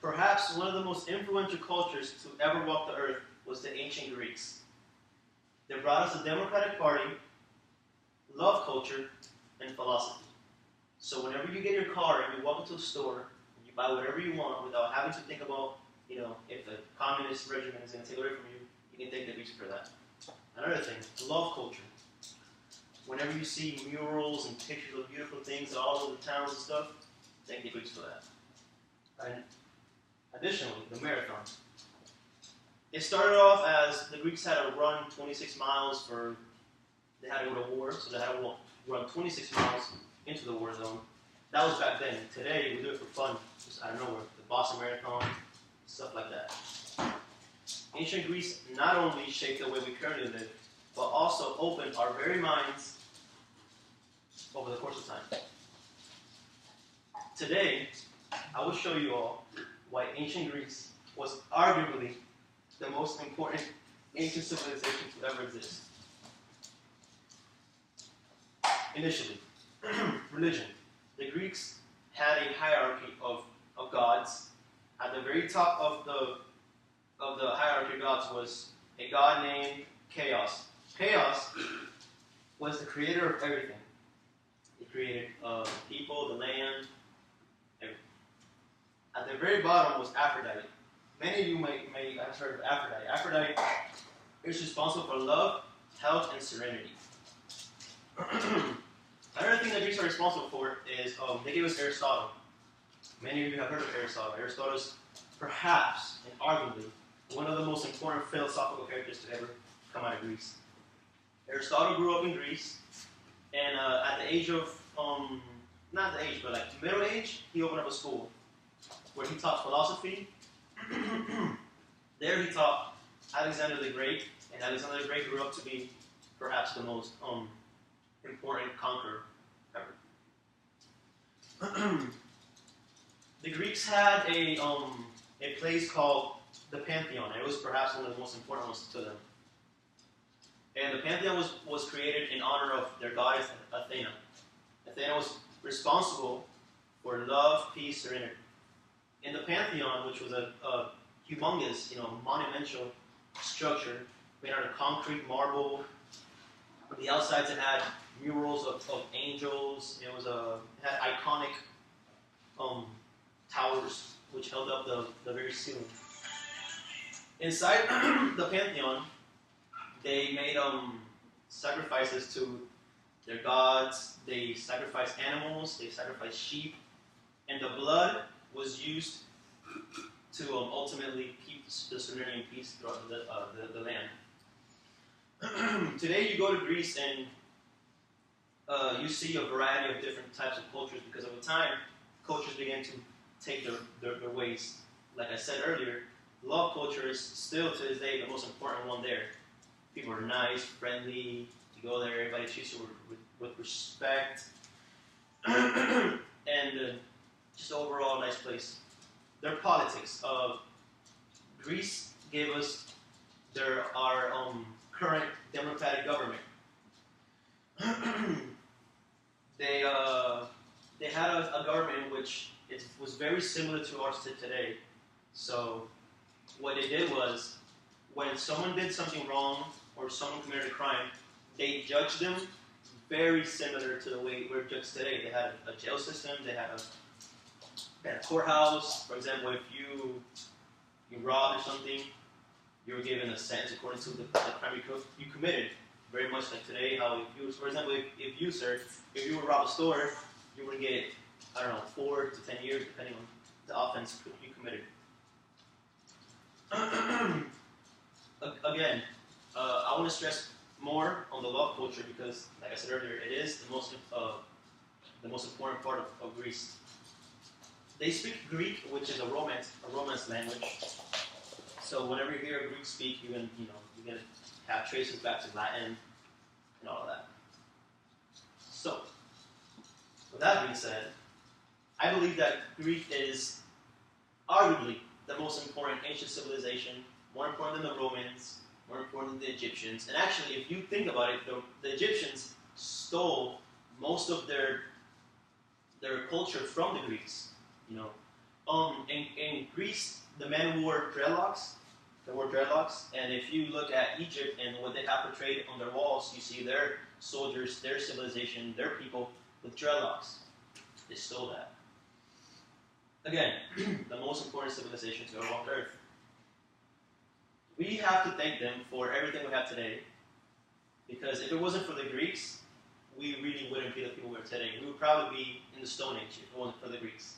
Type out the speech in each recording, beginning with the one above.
Perhaps one of the most influential cultures to ever walk the earth was the ancient Greeks. They brought us a democratic party, love culture, and philosophy. So whenever you get your car and you walk into a store and you buy whatever you want without having to think about, if the communist regime is going to take it away from you, you can thank the Greeks for that. Another thing, love culture. Whenever you see murals and pictures of beautiful things all over the towns and stuff, thank the Greeks for that. And additionally, the marathon. It started off as the Greeks had to run 26 miles they had to go to war, so they had to run 26 miles into the war zone. That was back then. Today, we do it for fun, just out of nowhere. The Boston Marathon, stuff like that. Ancient Greece not only shaped the way we currently live, but also opened our very minds over the course of time. Today, I will show you all why ancient Greece was arguably the most important ancient civilization to ever exist. Initially, religion. The Greeks had a hierarchy of gods. At the very top of the hierarchy of gods was a god named Chaos. Chaos was the creator of everything. He created people, the land, everything. At the very bottom was Aphrodite. Many of you may have heard of Aphrodite. Aphrodite is responsible for love, health, and serenity. Another thing that Greeks are responsible for is they gave us Aristotle. Many of you have heard of Aristotle. Aristotle is perhaps and arguably one of the most important philosophical characters to ever come out of Greece. Aristotle grew up in Greece, and at the age of, not the age, but like middle age, he opened up a school where he taught philosophy. There he taught Alexander the Great, and Alexander the Great grew up to be perhaps the most important conqueror ever. The Greeks had a place called the Pantheon, and it was perhaps one of the most important ones to them. And the Pantheon was created in honor of their goddess Athena. Athena was responsible for love, peace, serenity. In the Pantheon, which was a humongous, monumental structure made out of concrete, marble. On the outsides, it had murals of angels. It had iconic towers which held up the very ceiling. Inside the Pantheon, they made sacrifices to their gods. They sacrificed animals. They sacrificed sheep, and the blood was used to ultimately keep the serenity and peace throughout the land. Today, you go to Greece and you see a variety of different types of cultures because over time, cultures began to take their ways. Like I said earlier, love culture is still to this day the most important one there. People are nice, friendly. You go there, everybody treats you with respect, and just overall nice place. Their politics. Greece gave us our current democratic government. They had a government in which it was very similar to ours today. So what they did was, when someone did something wrong or someone committed a crime, they judged them very similar to the way we're judged today. They had a jail system. They had a courthouse. For example, if you robbed or something, you were given a sentence according to the crime you committed. Very much like today, how for example, if you would rob a store, you would get, 4 to 10 years, depending on the offense you committed. Again, I want to stress more on the love culture because, like I said earlier, it is the most important part of Greece. They speak Greek, which is a Romance language. So whenever you hear a Greek speak, you're gonna have traces back to Latin and all of that. So, with that being said, I believe that Greek is arguably the most important ancient civilization, more important than the Romans, more important than the Egyptians. And actually, if you think about it, the Egyptians stole most of their culture from the Greeks. In Greece, the men wore dreadlocks. They wore dreadlocks, and if you look at Egypt and what they have portrayed on their walls, you see their soldiers, their civilization, their people with dreadlocks. They stole that. Again, the most important civilization to ever walk the earth. We have to thank them for everything we have today, because if it wasn't for the Greeks, we really wouldn't be the people we are today. We would probably be in the Stone Age if it wasn't for the Greeks.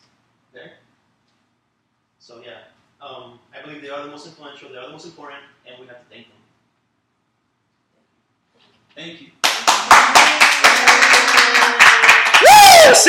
Okay? So yeah, I believe they are the most influential, they are the most important, and we have to thank them. Thank you.